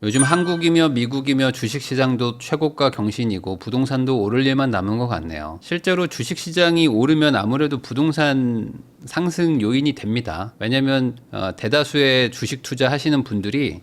요즘 한국이며 미국이며 주식시장도 최고가 경신이고 부동산도 오를 일만 남은 것 같네요. 실제로 주식시장이 오르면 아무래도 부동산 상승 요인이 됩니다. 왜냐하면 대다수의 주식 투자하시는 분들이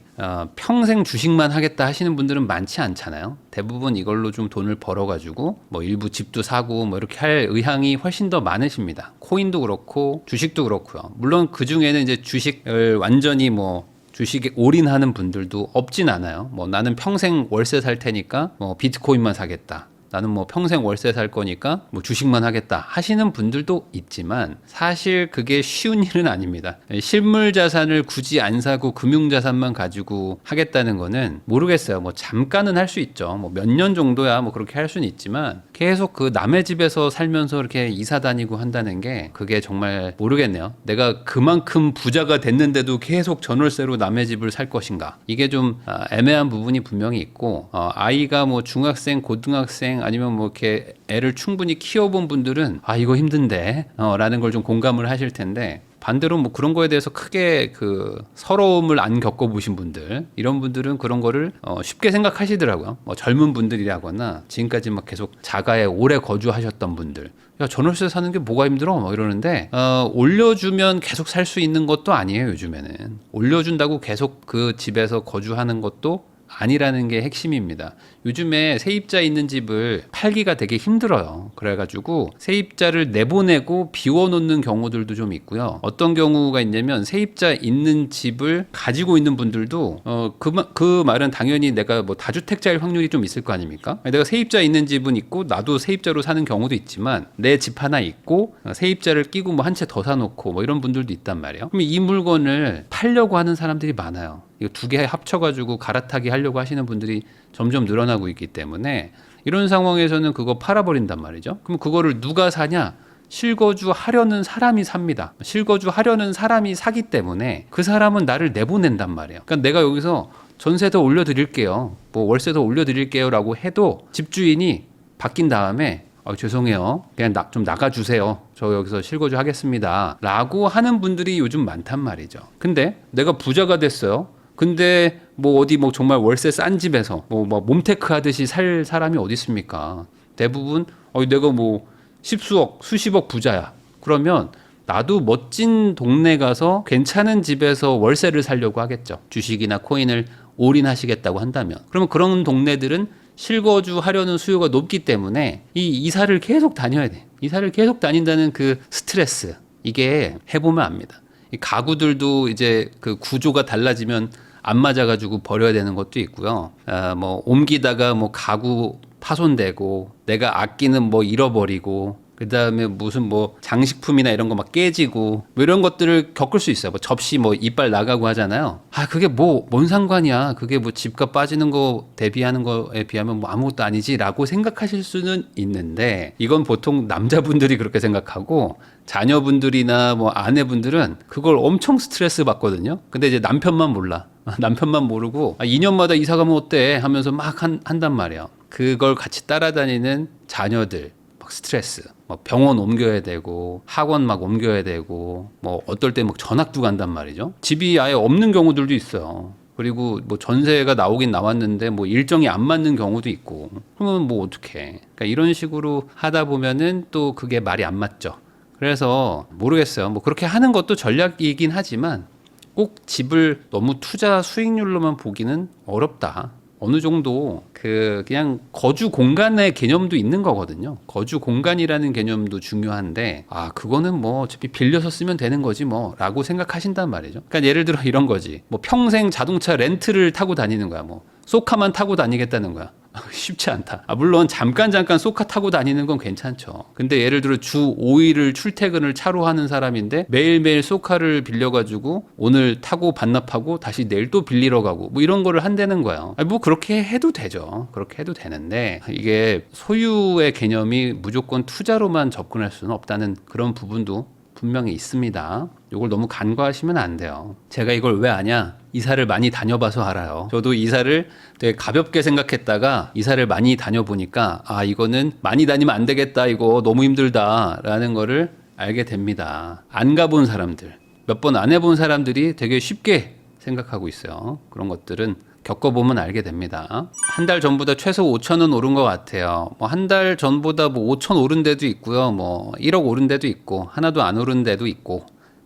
평생 주식만 하겠다 하시는 분들은 많지 않잖아요. 대부분 이걸로 좀 돈을 벌어가지고 뭐 일부 집도 사고 뭐 이렇게 할 의향이 훨씬 더 많으십니다. 코인도 그렇고 주식도 그렇고요. 물론 그 중에는 이제 주식을 완전히 뭐 주식에 올인하는 분들도 없진 않아요. 뭐 나는 평생 월세 살 테니까 뭐 비트코인만 사겠다. 나는 뭐 평생 월세 살 거니까 뭐 주식만 하겠다 하시는 분들도 있지만 사실 그게 쉬운 일은 아닙니다. 실물 자산을 굳이 안 사고 금융 자산만 가지고 하겠다는 거는 모르겠어요. 뭐 잠깐은 할 수 있죠. 뭐 몇 년 정도야 뭐 그렇게 할 수는 있지만 계속 그 남의 집에서 살면서 이렇게 이사 다니고 한다는 게 그게 정말 모르겠네요. 내가 그만큼 부자가 됐는데도 계속 전월세로 남의 집을 살 것인가? 이게 좀 애매한 부분이 분명히 있고 아이가 뭐 중학생, 고등학생 아니면 뭐 이렇게 애를 충분히 키워본 분들은 아 이거 힘든데 라는 걸 좀 공감을 하실 텐데 반대로 뭐 그런 거에 대해서 크게 그 서러움을 안 겪어보신 분들 이런 분들은 그런 거를 쉽게 생각하시더라고요. 뭐 젊은 분들이라거나 지금까지 막 계속 자가에 오래 거주하셨던 분들 야 전월세 사는 게 뭐가 힘들어 뭐 이러는데 올려주면 계속 살 수 있는 것도 아니에요. 요즘에는 올려준다고 계속 그 집에서 거주하는 것도 아니라는 게 핵심입니다. 요즘에 세입자 있는 집을 팔기가 되게 힘들어요. 그래가지고 세입자를 내보내고 비워놓는 경우들도 좀 있고요. 어떤 경우가 있냐면 세입자 있는 집을 가지고 있는 분들도 그 말은 당연히 내가 뭐 다주택자일 확률이 좀 있을 거 아닙니까? 내가 세입자 있는 집은 있고 나도 세입자로 사는 경우도 있지만 내 집 하나 있고 세입자를 끼고 뭐 한 채 더 사놓고 뭐 이런 분들도 있단 말이에요. 그럼 이 물건을 팔려고 하는 사람들이 많아요. 이거 두 개 합쳐가지고 갈아타기 하려고 하시는 분들이 점점 늘어나고 있기 때문에 이런 상황에서는 그거 팔아버린단 말이죠. 그럼 그거를 누가 사냐? 실거주 하려는 사람이 삽니다. 실거주 하려는 사람이 사기 때문에 그 사람은 나를 내보낸단 말이에요. 그러니까 내가 여기서 전세 더 올려드릴게요. 뭐 월세 더 올려드릴게요 라고 해도 집주인이 바뀐 다음에 죄송해요. 그냥 좀 나가주세요. 저 여기서 실거주 하겠습니다. 라고 하는 분들이 요즘 많단 말이죠. 근데 내가 부자가 됐어요. 근데 뭐 어디 뭐 정말 월세 싼 집에서 뭐 몸테크 하듯이 살 사람이 어디 있습니까? 대부분 내가 뭐 십수억, 수십억 부자야. 그러면 나도 멋진 동네 가서 괜찮은 집에서 월세를 살려고 하겠죠. 주식이나 코인을 올인하시겠다고 한다면. 그러면 그런 동네들은 실거주 하려는 수요가 높기 때문에 이 이사를 계속 다녀야 돼. 이사를 계속 다닌다는 그 스트레스. 이게 해보면 압니다. 이 가구들도 이제 그 구조가 달라지면 안 맞아가지고 버려야 되는 것도 있고요. 뭐 옮기다가 뭐 가구 파손되고 내가 아끼는 뭐 잃어버리고 그 다음에 무슨 뭐 장식품이나 이런 거 막 깨지고 뭐 이런 것들을 겪을 수 있어요. 뭐 접시 뭐 이빨 나가고 하잖아요. 그게 뭐 뭔 상관이야. 그게 뭐 집값 빠지는 거 대비하는 거에 비하면 뭐 아무것도 아니지라고 생각하실 수는 있는데 이건 보통 남자분들이 그렇게 생각하고 자녀분들이나 뭐 아내분들은 그걸 엄청 스트레스 받거든요. 근데 이제 남편만 몰라. 남편만 모르고 2년마다 이사 가면 어때 하면서 막 한단 말이에요. 그걸 같이 따라다니는 자녀들 스트레스, 뭐 병원 옮겨야 되고 학원 막 옮겨야 되고 뭐 어떨 때 막 전학도 간단 말이죠. 집이 아예 없는 경우들도 있어요. 그리고 뭐 전세가 나오긴 나왔는데 뭐 일정이 안 맞는 경우도 있고 그러면 뭐 어떡해. 그러니까 이런 식으로 하다 보면은 또 그게 말이 안 맞죠. 그래서 모르겠어요. 뭐 그렇게 하는 것도 전략이긴 하지만 꼭 집을 너무 투자 수익률로만 보기는 어렵다. 어느 정도 그냥 거주 공간의 개념도 있는 거거든요. 거주 공간이라는 개념도 중요한데 그거는 뭐 어차피 빌려서 쓰면 되는 거지 뭐라고 생각하신단 말이죠. 그러니까 예를 들어 이런 거지. 뭐 평생 자동차 렌트를 타고 다니는 거야. 뭐 쏘카만 타고 다니겠다는 거야. 쉽지 않다. 물론 잠깐 쏘카 타고 다니는 건 괜찮죠. 근데 예를 들어 주 5일을 출퇴근을 차로 하는 사람인데 매일매일 쏘카를 빌려가지고 오늘 타고 반납하고 다시 내일 또 빌리러 가고 뭐 이런 거를 한다는 거예요. 뭐 그렇게 해도 되죠. 그렇게 해도 되는데 이게 소유의 개념이 무조건 투자로만 접근할 수는 없다는 그런 부분도 분명히 있습니다. 이걸 너무 간과하시면 안 돼요. 제가 이걸 왜 아냐? 이사를 많이 다녀봐서 알아요. 저도 이사를 되게 가볍게 생각했다가 이사를 많이 다녀보니까 이거는 많이 다니면 안 되겠다. 이거 너무 힘들다라는 거를 알게 됩니다. 안 가본 사람들, 몇 번 안 해본 사람들이 되게 쉽게 생각하고 있어요. 그런 것들은 겪어보면 알게 됩니다. 한 달 전보다 최소 5,000원 오른 것 같아요. 뭐 한 달 전보다 뭐 5,000 오른 데도 있고요. 뭐 1억 오른 데도 있고 하나도 안 오른 데도 있고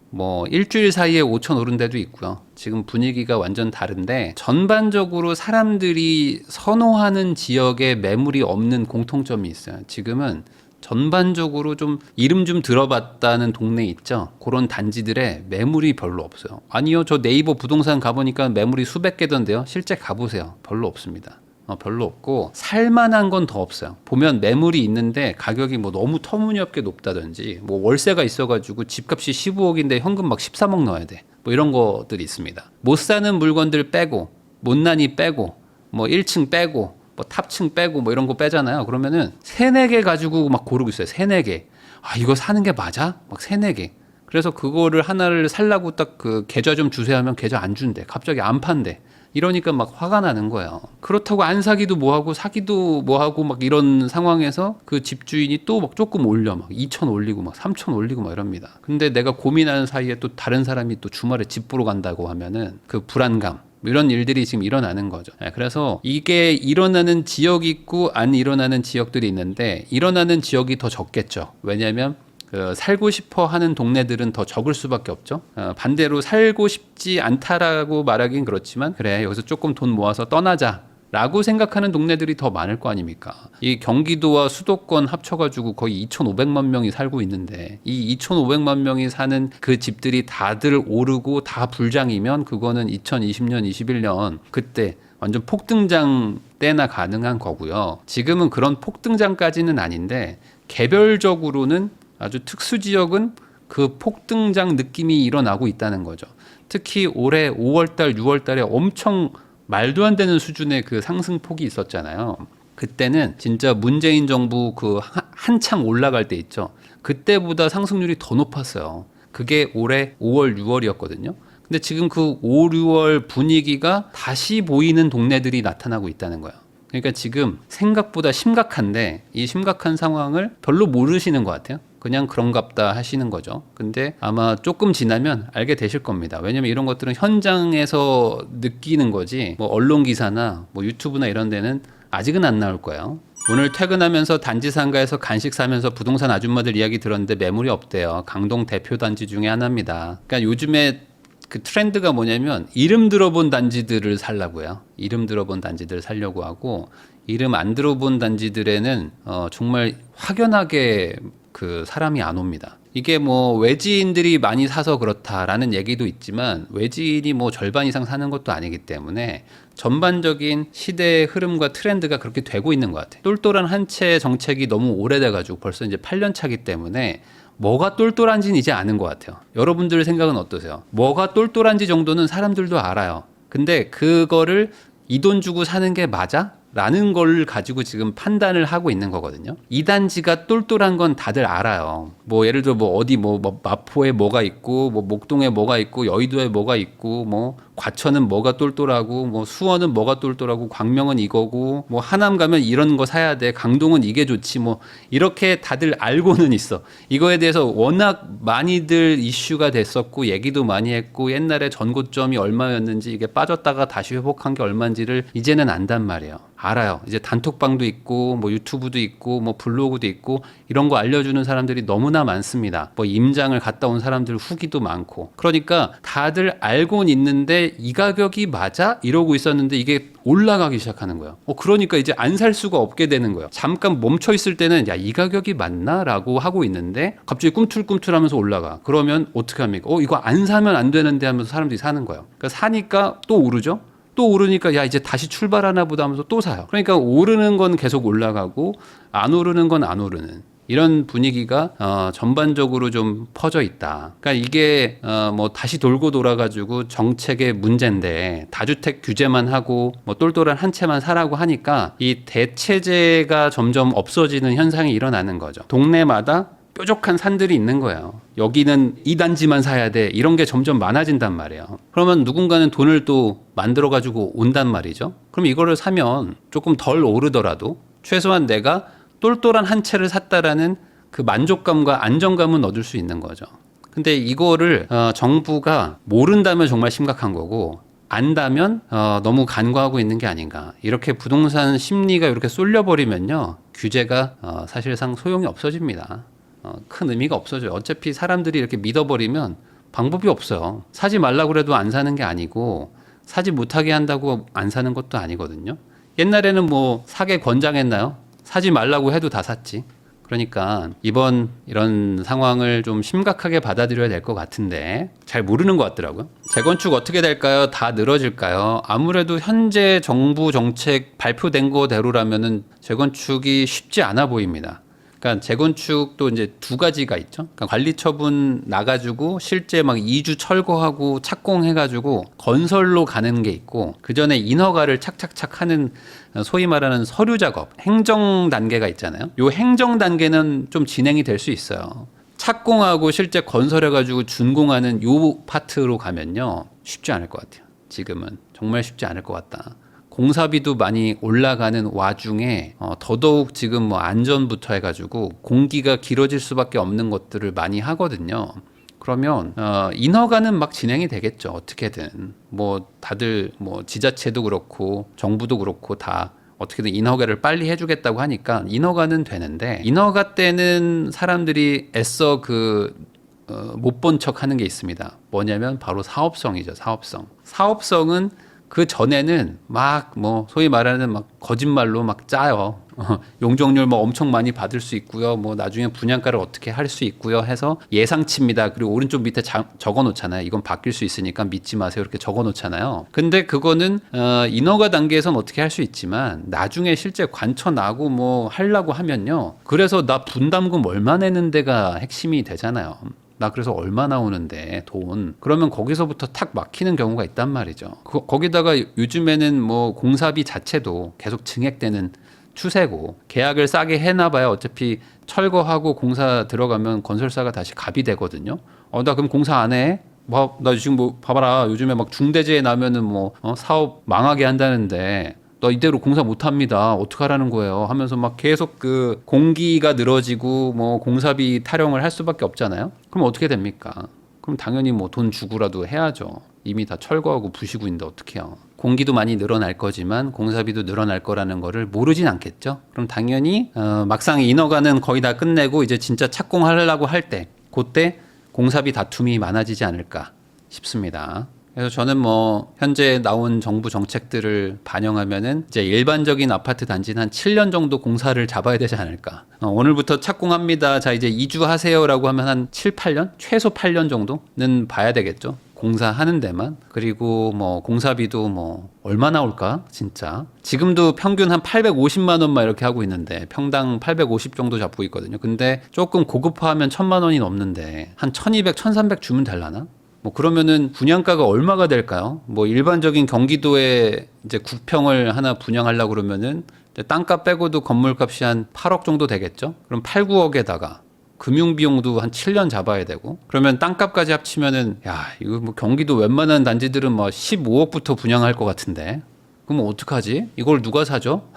뭐 일주일 사이에 5,000 오른 데도 있고요. 지금 분위기가 완전 다른데 전반적으로 사람들이 선호하는 지역에 매물이 없는 공통점이 있어요. 지금은 전반적으로 좀 이름 좀 들어봤다는 동네 있죠. 그런 단지들에 매물이 별로 없어요. 아니요, 저 네이버 부동산 가보니까 매물이 수백 개던데요. 실제 가보세요. 별로 없습니다. 별로 없고 살만한 건 더 없어요. 보면 매물이 있는데 가격이 뭐 너무 터무니없게 높다든지 뭐 월세가 있어가지고 집값이 15억인데 현금 막 13억 넣어야 돼. 뭐 이런 것들이 있습니다. 못 사는 물건들 빼고 못난이 빼고 뭐 1층 빼고 뭐 탑층 빼고 뭐 이런 거 빼잖아요. 그러면은 3, 4개 가지고 막 고르고 있어요. 3, 4개. 아, 이거 사는 게 맞아? 막 3, 4개. 그래서 그거를 하나를 살라고 딱 그 계좌 좀 주세요 하면 계좌 안 준대. 갑자기 안 판대. 이러니까 막 화가 나는 거예요. 그렇다고 안 사기도 뭐하고 사기도 뭐하고 막 이런 상황에서 그 집주인이 또 막 조금 올려 막 2천 올리고 막 3천 올리고 막 이럽니다. 근데 내가 고민하는 사이에 또 다른 사람이 또 주말에 집 보러 간다고 하면은 그 불안감 이런 일들이 지금 일어나는 거죠. 그래서 이게 일어나는 지역이 있고 안 일어나는 지역들이 있는데 일어나는 지역이 더 적겠죠. 왜냐하면 살고 싶어 하는 동네들은 더 적을 수밖에 없죠. 반대로 살고 싶지 않다라고 말하긴 그렇지만 그래 여기서 조금 돈 모아서 떠나자 라고 생각하는 동네들이 더 많을 거 아닙니까? 이 경기도와 수도권 합쳐가지고 거의 2,500만 명이 살고 있는데 이 2,500만 명이 사는 그 집들이 다들 오르고 다 불장이면 그거는 2020년, 21년 그때 완전 폭등장 때나 가능한 거고요. 지금은 그런 폭등장까지는 아닌데 개별적으로는 아주 특수 지역은 그 폭등장 느낌이 일어나고 있다는 거죠. 특히 올해 5월달, 6월달에 엄청 말도 안 되는 수준의 그 상승폭이 있었잖아요. 그때는 진짜 문재인 정부 그 한창 올라갈 때 있죠. 그때보다 상승률이 더 높았어요. 그게 올해 5월, 6월이었거든요. 근데 지금 그 5, 6월 분위기가 다시 보이는 동네들이 나타나고 있다는 거예요. 그러니까 지금 생각보다 심각한데 이 심각한 상황을 별로 모르시는 것 같아요. 그냥 그런갑다 하시는 거죠. 근데 아마 조금 지나면 알게 되실 겁니다. 왜냐면 이런 것들은 현장에서 느끼는 거지 뭐 언론 기사나 뭐 유튜브나 이런 데는 아직은 안 나올 거예요. 오늘 퇴근하면서 단지 상가에서 간식 사면서 부동산 아줌마들 이야기 들었는데 매물이 없대요. 강동 대표 단지 중에 하나입니다. 그러니까 요즘에 그 트렌드가 뭐냐면 이름 들어본 단지들을 살라고요. 이름 들어본 단지들을 살려고 하고 이름 안 들어본 단지들에는 정말 확연하게 그 사람이 안 옵니다. 이게 뭐 외지인들이 많이 사서 그렇다라는 얘기도 있지만 외지인이 뭐 절반 이상 사는 것도 아니기 때문에 전반적인 시대의 흐름과 트렌드가 그렇게 되고 있는 것 같아요. 똘똘한 한 채 정책이 너무 오래돼가지고 벌써 이제 8년 차기 때문에 뭐가 똘똘한지는 이제 아는 것 같아요. 여러분들 생각은 어떠세요? 뭐가 똘똘한지 정도는 사람들도 알아요. 근데 그거를 이 돈 주고 사는 게 맞아? 라는 걸 가지고 지금 판단을 하고 있는 거거든요. 이 단지가 똘똘한 건 다들 알아요. 뭐 예를 들어 뭐 어디 뭐 마포에 뭐가 있고 뭐 목동에 뭐가 있고 여의도에 뭐가 있고 뭐 과천은 뭐가 똘똘하고 뭐 수원은 뭐가 똘똘하고 광명은 이거고 뭐 하남 가면 이런 거 사야 돼. 강동은 이게 좋지 뭐 이렇게 다들 알고는 있어. 이거에 대해서 워낙 많이들 이슈가 됐었고 얘기도 많이 했고 옛날에 전고점이 얼마였는지 이게 빠졌다가 다시 회복한 게 얼마인지를 이제는 안단 말이에요. 알아요. 이제 단톡방도 있고 뭐 유튜브도 있고 뭐 블로그도 있고 이런 거 알려주는 사람들이 너무나 많습니다. 뭐 임장을 갔다 온 사람들 후기도 많고 그러니까 다들 알고는 있는데 이 가격이 맞아? 이러고 있었는데 이게 올라가기 시작하는 거예요. 그러니까 이제 안 살 수가 없게 되는 거예요. 잠깐 멈춰 있을 때는 야, 이 가격이 맞나? 라고 하고 있는데 갑자기 꿈틀꿈틀하면서 올라가. 그러면 어떻게 합니까? 이거 안 사면 안 되는데 하면서 사람들이 사는 거예요. 그러니까 사니까 또 오르죠? 또 오르니까 야 이제 다시 출발하나 보다 하면서 또 사요. 그러니까 오르는 건 계속 올라가고 안 오르는 건 안 오르는 이런 분위기가 전반적으로 좀 퍼져 있다. 그러니까 이게 뭐 다시 돌고 돌아가지고 정책의 문제인데 다주택 규제만 하고 뭐 똘똘한 한 채만 사라고 하니까 이 대체제가 점점 없어지는 현상이 일어나는 거죠. 동네마다 뾰족한 산들이 있는 거예요. 여기는 이 단지만 사야 돼. 이런 게 점점 많아진단 말이에요. 그러면 누군가는 돈을 또 만들어가지고 온단 말이죠. 그럼 이거를 사면 조금 덜 오르더라도 최소한 내가 똘똘한 한 채를 샀다라는 그 만족감과 안정감은 얻을 수 있는 거죠. 근데 이거를 정부가 모른다면 정말 심각한 거고 안다면 너무 간과하고 있는 게 아닌가. 이렇게 부동산 심리가 이렇게 쏠려버리면요, 규제가 사실상 소용이 없어집니다. 큰 의미가 없어져요. 어차피 사람들이 이렇게 믿어버리면 방법이 없어요. 사지 말라고 그래도 안 사는 게 아니고 사지 못하게 한다고 안 사는 것도 아니거든요. 옛날에는 뭐 사게 권장했나요? 사지 말라고 해도 다 샀지. 그러니까 이번 이런 상황을 좀 심각하게 받아들여야 될 것 같은데 잘 모르는 것 같더라고요. 재건축 어떻게 될까요? 다 늘어질까요? 아무래도 현재 정부 정책 발표된 거대로라면은 재건축이 쉽지 않아 보입니다. 그러니까 재건축도 이제 두 가지가 있죠. 그러니까 관리처분 나가지고 실제 막 2주 철거하고 착공해가지고 건설로 가는 게 있고, 그 전에 인허가를 착착착 하는 소위 말하는 서류 작업, 행정 단계가 있잖아요. 요 행정 단계는 좀 진행이 될 수 있어요. 착공하고 실제 건설해가지고 준공하는 요 파트로 가면요, 쉽지 않을 것 같아요. 지금은 정말 쉽지 않을 것 같다. 공사비도 많이 올라가는 와중에 더더욱 지금 뭐 안전부터 해가지고 공기가 길어질 수밖에 없는 것들을 많이 하거든요. 그러면 인허가는 막 진행이 되겠죠. 어떻게든 뭐 다들 뭐 지자체도 그렇고 정부도 그렇고 다 어떻게든 인허가를 빨리 해주겠다고 하니까 인허가는 되는데, 인허가 때는 사람들이 애써 못 본 척 하는 게 있습니다. 뭐냐면 바로 사업성이죠. 사업성은 그 전에는 막 뭐 소위 말하는 막 거짓말로 막 짜요. 용적률 뭐 엄청 많이 받을 수 있고요. 뭐 나중에 분양가를 어떻게 할 수 있고요. 해서 예상치입니다. 그리고 오른쪽 밑에 적어 놓잖아요. 이건 바뀔 수 있으니까 믿지 마세요. 이렇게 적어 놓잖아요. 근데 그거는 인허가 단계에선 어떻게 할 수 있지만 나중에 실제 관처 나고 뭐 하려고 하면요, 그래서 나 분담금 얼마 내는 데가 핵심이 되잖아요. 나 그래서 얼마 나오는데 돈, 그러면 거기서부터 탁 막히는 경우가 있단 말이죠. 거기다가 요즘에는 뭐 공사비 자체도 계속 증액되는 추세고, 계약을 싸게 해놔봐야 어차피 철거하고 공사 들어가면 건설사가 다시 갑이 되거든요. 나 그럼 공사 안 해? 뭐, 나 지금 뭐 봐봐라, 요즘에 막 중대재해 나면은 뭐 사업 망하게 한다는데 나 이대로 공사 못 합니다. 어떡하라는 거예요? 하면서 막 계속 그 공기가 늘어지고 뭐 공사비 타령을 할 수밖에 없잖아요. 그럼 어떻게 됩니까? 그럼 당연히 뭐 돈 주고라도 해야죠. 이미 다 철거하고 부시고 있는데 어떡해요. 공기도 많이 늘어날 거지만 공사비도 늘어날 거라는 거를 모르진 않겠죠. 그럼 당연히 막상 인허가는 거의 다 끝내고 이제 진짜 착공하려고 할 때, 그때 공사비 다툼이 많아지지 않을까 싶습니다. 그래서 저는 뭐 현재 나온 정부 정책들을 반영하면은 이제 일반적인 아파트 단지는 한 7년 정도 공사를 잡아야 되지 않을까. 오늘부터 착공합니다. 자, 이제 이주하세요라고 하면 한 7, 8년? 최소 8년 정도는 봐야 되겠죠. 공사하는 데만. 그리고 뭐 공사비도 뭐 얼마 나올까 진짜. 지금도 평균 한 850만 원만 이렇게 하고 있는데 평당 850 정도 잡고 있거든요. 근데 조금 고급화하면 1000만 원이 넘는데 한 1200, 1300 주면 되려나? 뭐 그러면은 분양가가 얼마가 될까요? 뭐 일반적인 경기도에 이제 9평을 하나 분양하려고 그러면은 땅값 빼고도 건물값이 한 8억 정도 되겠죠? 그럼 8, 9억에다가 금융비용도 한 7년 잡아야 되고, 그러면 땅값까지 합치면은 야, 이거 뭐 경기도 웬만한 단지들은 뭐 15억부터 분양할 것 같은데, 그럼 어떡하지? 이걸 누가 사죠?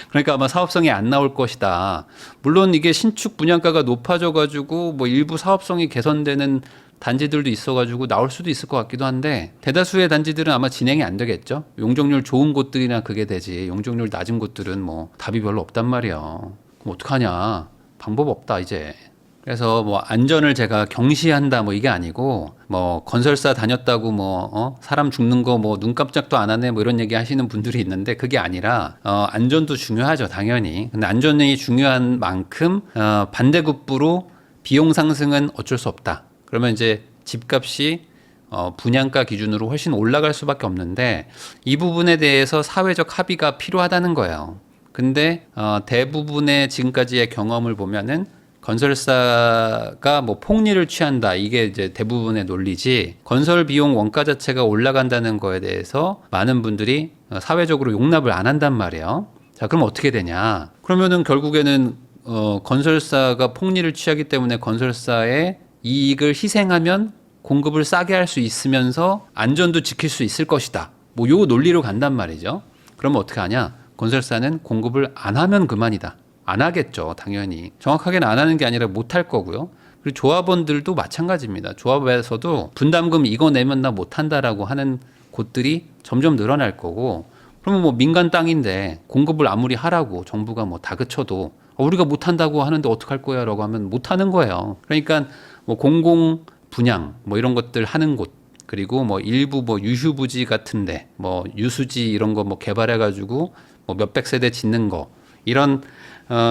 그러니까 아마 사업성이 안 나올 것이다. 물론 이게 신축 분양가가 높아져가지고 뭐 일부 사업성이 개선되는 단지들도 있어가지고 나올 수도 있을 것 같기도 한데, 대다수의 단지들은 아마 진행이 안 되겠죠. 용적률 좋은 곳들이나 그게 되지, 용적률 낮은 곳들은 뭐 답이 별로 없단 말이야. 그럼 어떡하냐? 방법 없다 이제. 그래서 뭐 안전을 제가 경시한다 뭐 이게 아니고, 뭐 건설사 다녔다고 뭐 사람 죽는 거 뭐 눈 깜짝도 안 하네 뭐 이런 얘기 하시는 분들이 있는데, 그게 아니라 안전도 중요하죠 당연히. 근데 안전이 중요한 만큼 반대급부로 비용 상승은 어쩔 수 없다. 그러면 이제 집값이 분양가 기준으로 훨씬 올라갈 수밖에 없는데, 이 부분에 대해서 사회적 합의가 필요하다는 거예요. 근데 대부분의 지금까지의 경험을 보면은 건설사가 뭐 폭리를 취한다, 이게 이제 대부분의 논리지, 건설 비용 원가 자체가 올라간다는 거에 대해서 많은 분들이 사회적으로 용납을 안 한단 말이에요. 자, 그럼 어떻게 되냐? 그러면은 결국에는 건설사가 폭리를 취하기 때문에 건설사의 이익을 희생하면 공급을 싸게 할 수 있으면서 안전도 지킬 수 있을 것이다. 뭐 요 논리로 간단 말이죠. 그러면 어떻게 하냐? 건설사는 공급을 안 하면 그만이다. 안 하겠죠, 당연히. 정확하게는 안 하는 게 아니라 못 할 거고요. 그리고 조합원들도 마찬가지입니다. 조합에서도 분담금 이거 내면 나 못 한다라고 하는 곳들이 점점 늘어날 거고, 그러면 뭐 민간 땅인데 공급을 아무리 하라고 정부가 뭐 다그쳐도 우리가 못한다고 하는데 어떡할 거야 라고 하면 못하는 거예요. 그러니까 뭐 공공 분양 뭐 이런 것들 하는 곳, 그리고 뭐 일부 뭐 유휴부지 같은데 뭐 유수지 이런 거 뭐 개발해 가지고 뭐 몇백 세대 짓는 거, 이런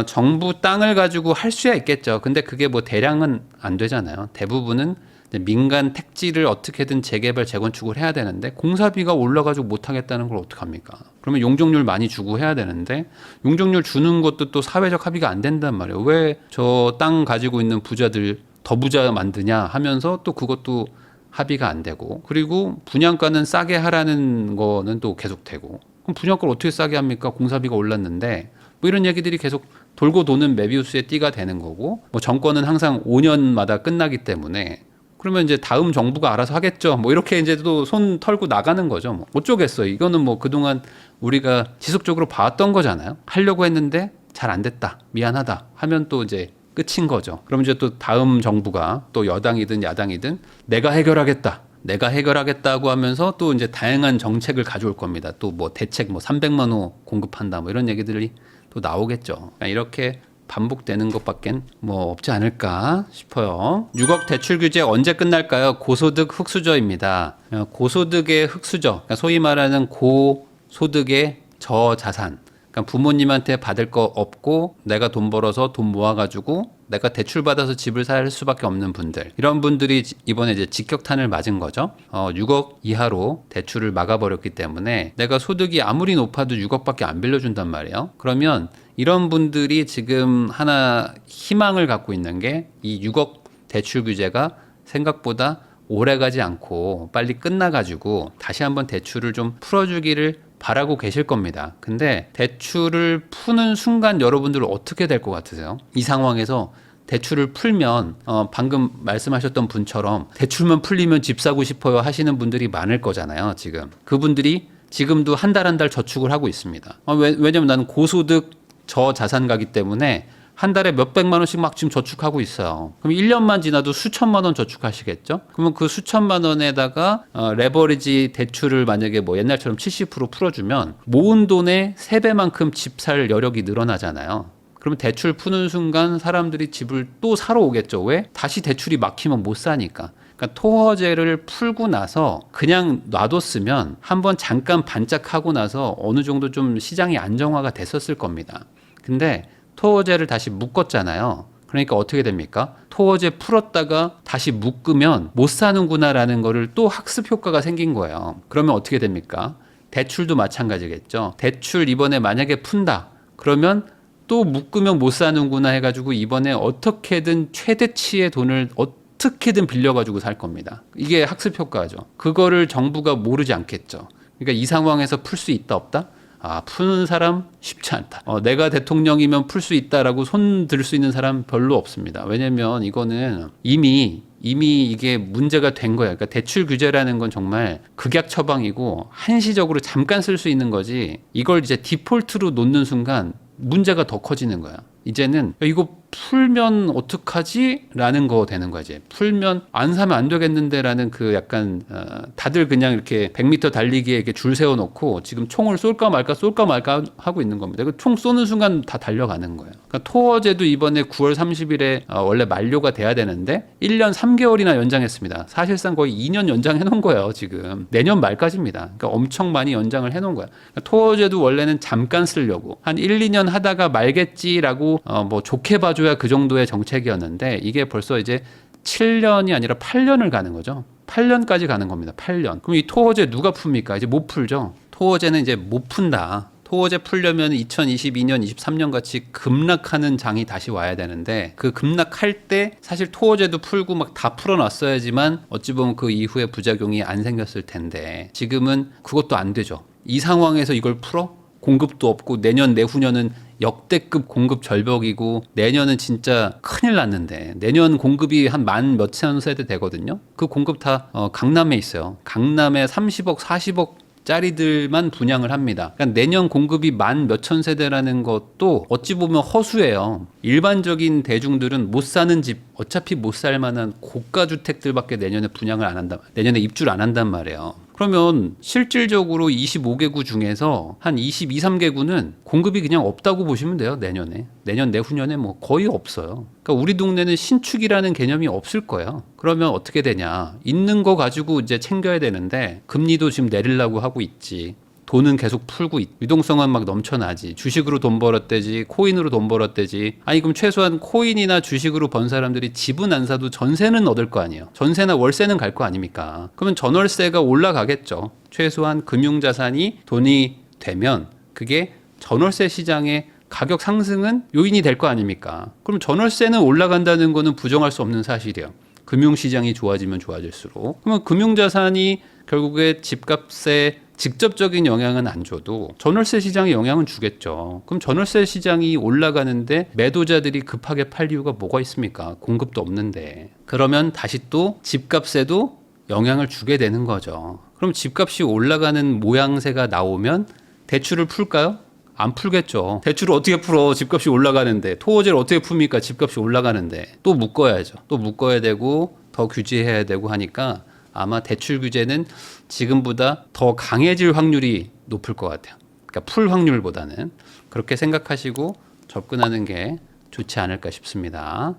정부 땅을 가지고 할 수야 있겠죠. 근데 그게 뭐 대량은 안 되잖아요. 대부분은 민간 택지를 어떻게든 재개발 재건축을 해야 되는데 공사비가 올라가지고 못하겠다는 걸 어떡합니까? 그러면 용적률 많이 주고 해야 되는데 용적률 주는 것도 또 사회적 합의가 안 된단 말이에요. 왜 저 땅 가지고 있는 부자들 더 부자 만드냐 하면서 또 그것도 합의가 안 되고, 그리고 분양가는 싸게 하라는 거는 또 계속 되고, 그럼 분양가를 어떻게 싸게 합니까? 공사비가 올랐는데. 뭐 이런 얘기들이 계속 돌고 도는 메비우스의 띠가 되는 거고, 뭐 정권은 항상 5년마다 끝나기 때문에 그러면 이제 다음 정부가 알아서 하겠죠. 뭐 이렇게 이제 또 손 털고 나가는 거죠. 뭐 어쩌겠어요. 이거는 뭐 그동안 우리가 지속적으로 봐왔던 거잖아요. 하려고 했는데 잘 안 됐다. 미안하다. 하면 또 이제 끝인 거죠. 그럼 이제 또 다음 정부가 또 여당이든 야당이든 내가 해결하겠다고 하면서 또 이제 다양한 정책을 가져올 겁니다. 또 뭐 대책 뭐 300만 호 공급한다 뭐 이런 얘기들이 또 나오겠죠. 그러니까 이렇게 반복되는 것밖엔 뭐 없지 않을까 싶어요. 6억 대출 규제 언제 끝날까요? 고소득 흑수저입니다. 고소득의 흑수저, 그러니까 소위 말하는 고소득의 저자산. 그러니까 부모님한테 받을 거 없고 내가 돈 벌어서 돈 모아가지고 내가 대출 받아서 집을 살 수밖에 없는 분들, 이런 분들이 이번에 이제 직격탄을 맞은 거죠. 6억 이하로 대출을 막아버렸기 때문에 내가 소득이 아무리 높아도 6억밖에 안 빌려준단 말이에요. 그러면 이런 분들이 지금 하나 희망을 갖고 있는 게 이 6억 대출 규제가 생각보다 오래가지 않고 빨리 끝나가지고 다시 한번 대출을 좀 풀어주기를 바라고 계실 겁니다. 근데 대출을 푸는 순간 여러분들 어떻게 될 것 같으세요? 이 상황에서 대출을 풀면 방금 말씀하셨던 분처럼 대출만 풀리면 집 사고 싶어요 하시는 분들이 많을 거잖아요. 지금 그분들이 지금도 한 달 한 달 저축을 하고 있습니다. 왜냐면 나는 고소득 저자산가기 때문에 한 달에 몇백만 원씩 막 지금 저축하고 있어요. 그럼 1년만 지나도 수천만 원 저축하시겠죠? 그러면 그 수천만 원에다가 레버리지 대출을 만약에 뭐 옛날처럼 70% 풀어주면 모은 돈의 3배만큼 집 살 여력이 늘어나잖아요. 그러면 대출 푸는 순간 사람들이 집을 또 사러 오겠죠. 왜? 다시 대출이 막히면 못 사니까. 그러니까 토어제를 풀고 나서 그냥 놔뒀으면 한번 잠깐 반짝하고 나서 어느 정도 좀 시장이 안정화가 됐었을 겁니다. 근데 토어제를 다시 묶었잖아요. 그러니까 어떻게 됩니까? 토어제 풀었다가 다시 묶으면 못 사는구나라는 거를 또 학습 효과가 생긴 거예요. 그러면 어떻게 됩니까? 대출도 마찬가지겠죠. 대출 이번에 만약에 푼다. 그러면 또 묶으면 못 사는구나 해가지고 이번에 어떻게든 최대치의 돈을 어떻게든 빌려가지고 살 겁니다. 이게 학습 효과죠. 그거를 정부가 모르지 않겠죠. 그러니까 이 상황에서 풀 수 있다 없다? 푸는 사람 쉽지 않다. 내가 대통령이면 풀 수 있다라고 손 들 수 있는 사람 별로 없습니다. 왜냐면 이거는 이미 이게 문제가 된 거예요. 그러니까 대출 규제라는 건 정말 극약 처방이고 한시적으로 잠깐 쓸 수 있는 거지, 이걸 이제 디폴트로 놓는 순간 문제가 더 커지는 거야. 이제는 이거 풀면 어떡하지? 라는 거 되는 거지. 풀면 안 사면 안 되겠는데 라는 그 약간 다들 그냥 이렇게 100m 달리기에 이렇게 줄 세워놓고 지금 총을 쏠까 말까 하고 있는 겁니다. 총 쏘는 순간 다 달려가는 거예요. 그러니까 토어제도 이번에 9월 30일에 원래 만료가 돼야 되는데 1년 3개월이나 연장했습니다. 사실상 거의 2년 연장해 놓은 거예요. 지금 내년 말까지입니다. 그러니까 엄청 많이 연장을 해 놓은 거예요. 그러니까 토어제도 원래는 잠깐 쓰려고 한 1, 2년 하다가 말겠지라고 뭐 좋게 봐줘야 그 정도의 정책이었는데 이게 벌써 이제 7년이 아니라 8년을 가는 거죠. 8년까지 가는 겁니다. 8년. 그럼 이 토어제 누가 풉니까? 이제 못 풀죠. 토어제는 이제 못 푼다. 토어제 풀려면 2022년, 23년 같이 급락하는 장이 다시 와야 되는데 그 급락할 때 사실 토어제도 풀고 막 다 풀어놨어야지만 어찌 보면 그 이후에 부작용이 안 생겼을 텐데 지금은 그것도 안 되죠. 이 상황에서 이걸 풀어? 공급도 없고 내년 내후년은 역대급 공급 절벽이고 내년은 진짜 큰일 났는데 내년 공급이 한 만 몇천 세대 되거든요. 그 공급 다 강남에 있어요. 강남에 30억 40억 짜리들만 분양을 합니다. 그러니까 내년 공급이 만 몇천 세대라는 것도 어찌 보면 허수예요. 일반적인 대중들은 못 사는 집, 어차피 못 살 만한 고가 주택들밖에 내년에 분양을 안 한다. 내년에 입주를 안 한단 말이에요. 그러면 실질적으로 25개구 중에서 한 22, 3개구는 공급이 그냥 없다고 보시면 돼요. 내년 내후년에 뭐 거의 없어요. 그러니까 우리 동네는 신축이라는 개념이 없을 거예요. 그러면 어떻게 되냐? 있는 거 가지고 이제 챙겨야 되는데 금리도 지금 내리려고 하고 있지. 돈은 계속 풀고 유동성은 막 넘쳐나지. 주식으로 돈 벌었대지, 코인으로 돈 벌었대지. 아니 그럼 최소한 코인이나 주식으로 번 사람들이 집은 안 사도 전세는 얻을 거 아니에요. 전세나 월세는 갈 거 아닙니까? 그러면 전월세가 올라가겠죠. 최소한 금융자산이 돈이 되면 그게 전월세 시장의 가격 상승은 요인이 될 거 아닙니까? 그럼 전월세는 올라간다는 거는 부정할 수 없는 사실이에요. 금융시장이 좋아지면 좋아질수록. 그러면 금융자산이 결국에 집값에 직접적인 영향은 안 줘도 전월세 시장에 영향은 주겠죠. 그럼 전월세 시장이 올라가는데 매도자들이 급하게 팔 이유가 뭐가 있습니까? 공급도 없는데. 그러면 다시 또 집값에도 영향을 주게 되는 거죠. 그럼 집값이 올라가는 모양새가 나오면 대출을 풀까요? 안 풀겠죠. 대출을 어떻게 풀어? 집값이 올라가는데. 토지를 어떻게 풉니까? 집값이 올라가는데. 또 묶어야죠. 또 묶어야 되고 더 규제해야 되고 하니까 아마 대출 규제는 지금보다 더 강해질 확률이 높을 것 같아요. 그러니까 풀 확률보다는. 그렇게 생각하시고 접근하는 게 좋지 않을까 싶습니다.